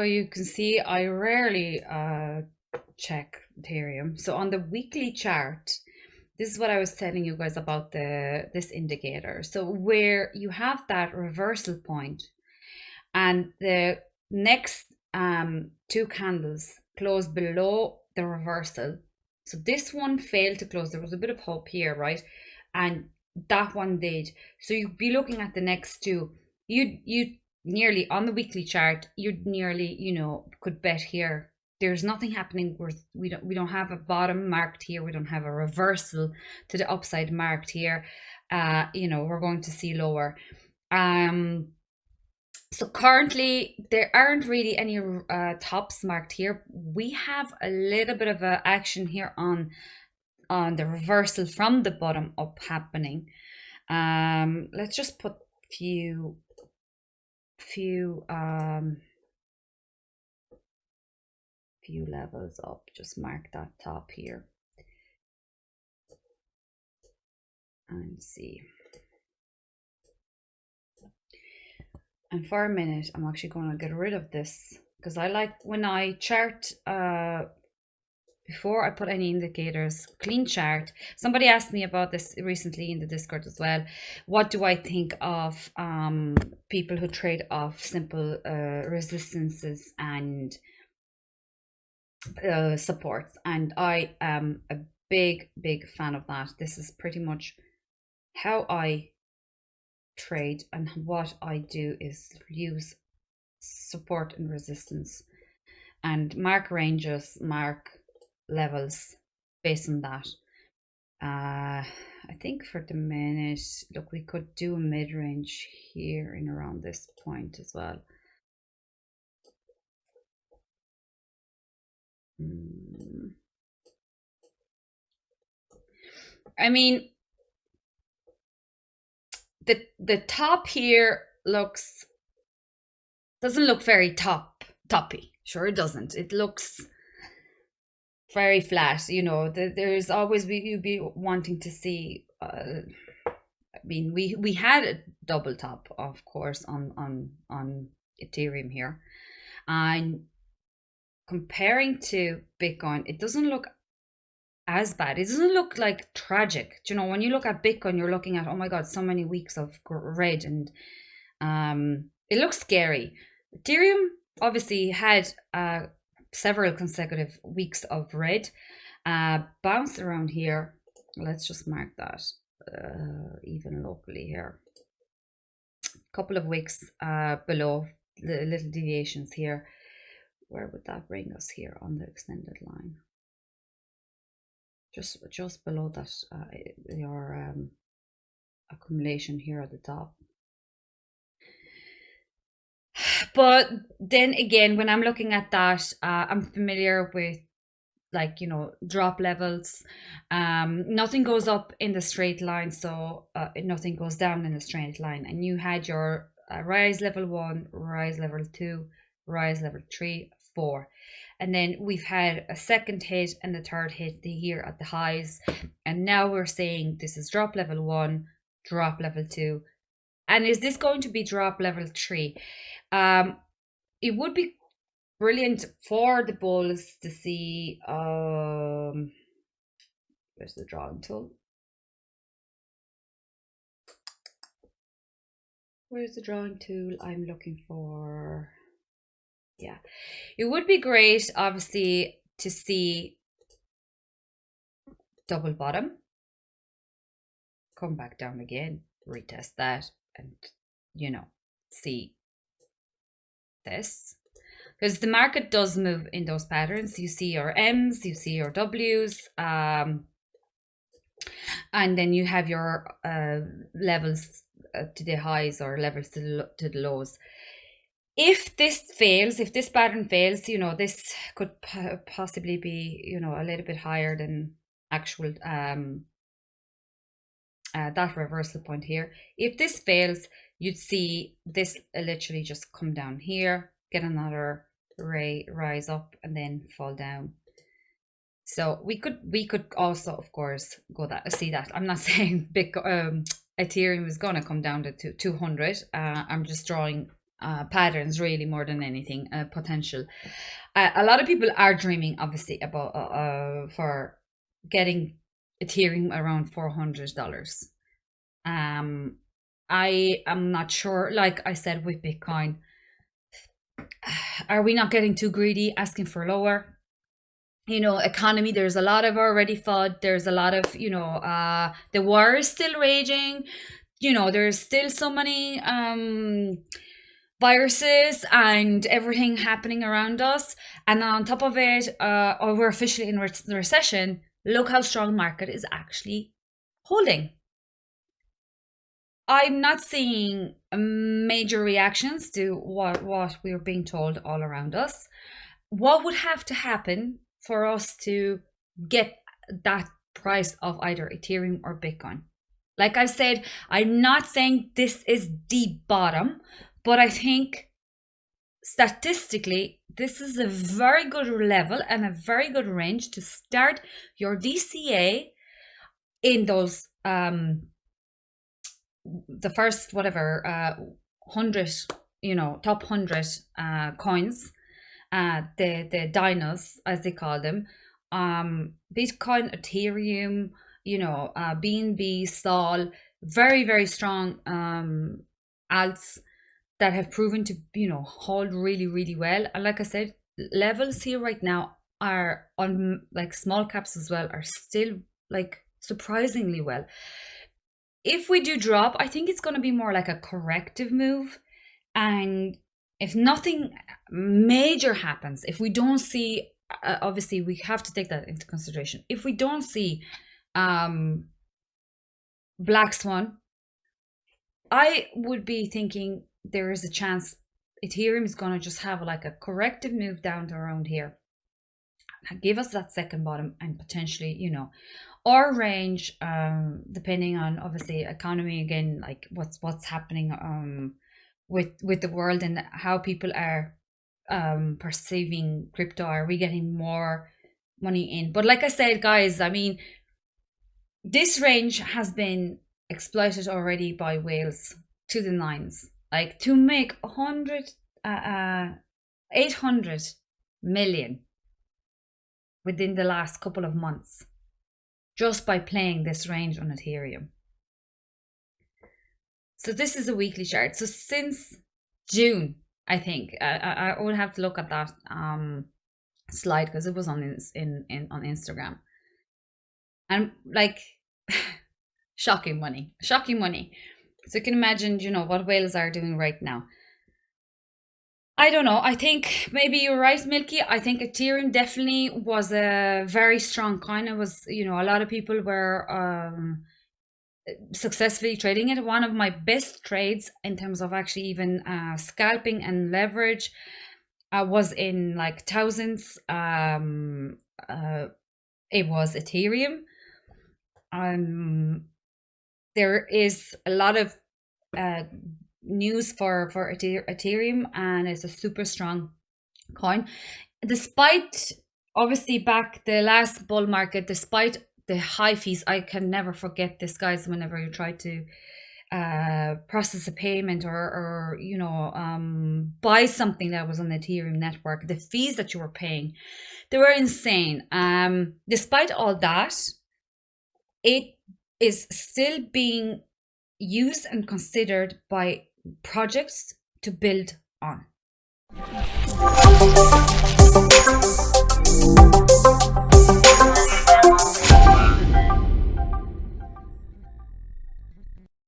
you can see I rarely check Ethereum. So on the weekly chart, this is what I was telling you guys about this indicator. So where you have that reversal point and the next two candles close below the reversal. So this one failed to close. There was a bit of hope here, right? And that one did. So you'd be looking at the next two. You nearly on the weekly chart, you'd nearly, could bet here. There's nothing happening. We don't have a bottom marked here. We don't have a reversal to the upside marked here. We're going to see lower. So currently there aren't really any tops marked here. We have a little bit of a action here on the reversal from the bottom up happening. Let's just put few levels up. Just mark that top here and see. And for a minute, I'm actually going to get rid of this because I like when I chart before I put any indicators, clean chart. Somebody asked me about this recently in the Discord as well. What do I think of people who trade off simple resistances and supports? And I am a big fan of that. This is pretty much how I trade, and what I do is use support and resistance and mark ranges, mark levels based on that. I think for the minute, look, we could do a mid-range here in around this point as well. I mean, the top here doesn't look very toppy. Sure, it doesn't. It looks very flat. There's always you'd be wanting to see. I mean, we had a double top, of course, on Ethereum here, and comparing to Bitcoin, it doesn't look as bad. It doesn't look like tragic. When you look at Bitcoin, you're looking at, oh my God, so many weeks of red, and it looks scary. Ethereum obviously had several consecutive weeks of red, bounced around here. Let's just mark that even locally here. A couple of weeks below the little deviations here. Where would that bring us here on the extended line? Just below that, your accumulation here at the top. But then again, when I'm looking at that, I'm familiar with drop levels. Nothing goes up in the straight line, so nothing goes down in a straight line. And you had your rise level 1, rise level 2, rise level 3, 4. And then we've had a second hit and a third hit here at the highs. And now we're saying this is drop level 1, drop level 2. And is this going to be drop level 3? It would be brilliant for the bulls to see, where's the drawing tool? Where's the drawing tool I'm looking for? Yeah, it would be great, obviously, to see double bottom, come back down again, retest that, and see this, because the market does move in those patterns. You see your M's, you see your W's, and then you have your levels to the highs or levels to the lows. If this fails, if this pattern fails, this could possibly be, a little bit higher than actual that reversal point here. If this fails, you'd see this literally just come down here, get another rise up, and then fall down. So we could also, of course, see that. I'm not saying Ethereum is gonna come down to 200. I'm just drawing patterns, really, more than anything, potential. A lot of people are dreaming, obviously, about for getting Ethereum around $400. I am not sure. Like I said with Bitcoin, are we not getting too greedy, asking for lower? Economy, there's a lot of already FUD. There's a lot of, the war is still raging. There's still so many viruses and everything happening around us. And on top of it, we're officially in recession. Look how strong market is actually holding. I'm not seeing major reactions to what we're being told all around us. What would have to happen for us to get that price of either Ethereum or Bitcoin? Like I said, I'm not saying this is the bottom, but I think statistically, this is a very good level and a very good range to start your DCA in those the first whatever 100, top 100 coins, the dinos as they call them, Bitcoin, Ethereum, BNB, Sol, very, very strong alts that have proven to hold really, really well. And like I said, levels here right now are on, like, small caps as well, are still like surprisingly well. If we do drop, I think it's going to be more like a corrective move. And if nothing major happens, if we don't see, obviously we have to take that into consideration. If we don't see black swan, I would be thinking there is a chance Ethereum is going to just have like a corrective move down to around here, give us that second bottom, and potentially, or range, depending on obviously economy again, like what's happening with the world and how people are perceiving crypto. Are we getting more money in? But like I said, guys, I mean, this range has been exploited already by whales to the nines. Like, to make 800 million within the last couple of months just by playing this range on Ethereum. So this is a weekly chart. So since June, I think I would have to look at that slide because it was on on Instagram, and like shocking money. So you can imagine, what whales are doing right now. I don't know. I think maybe you're right, Milky. I think Ethereum definitely was a very strong coin. It was, a lot of people were successfully trading it. One of my best trades in terms of actually even scalping and leverage was in like thousands. It was Ethereum. There is a lot of news for Ethereum, and it's a super strong coin, despite obviously back the last bull market, despite the high fees. I can never forget this, guys. Whenever you try to process a payment or buy something that was on the Ethereum network, the fees that you were paying, they were insane. Despite all that, it is still being used and considered by projects to build on.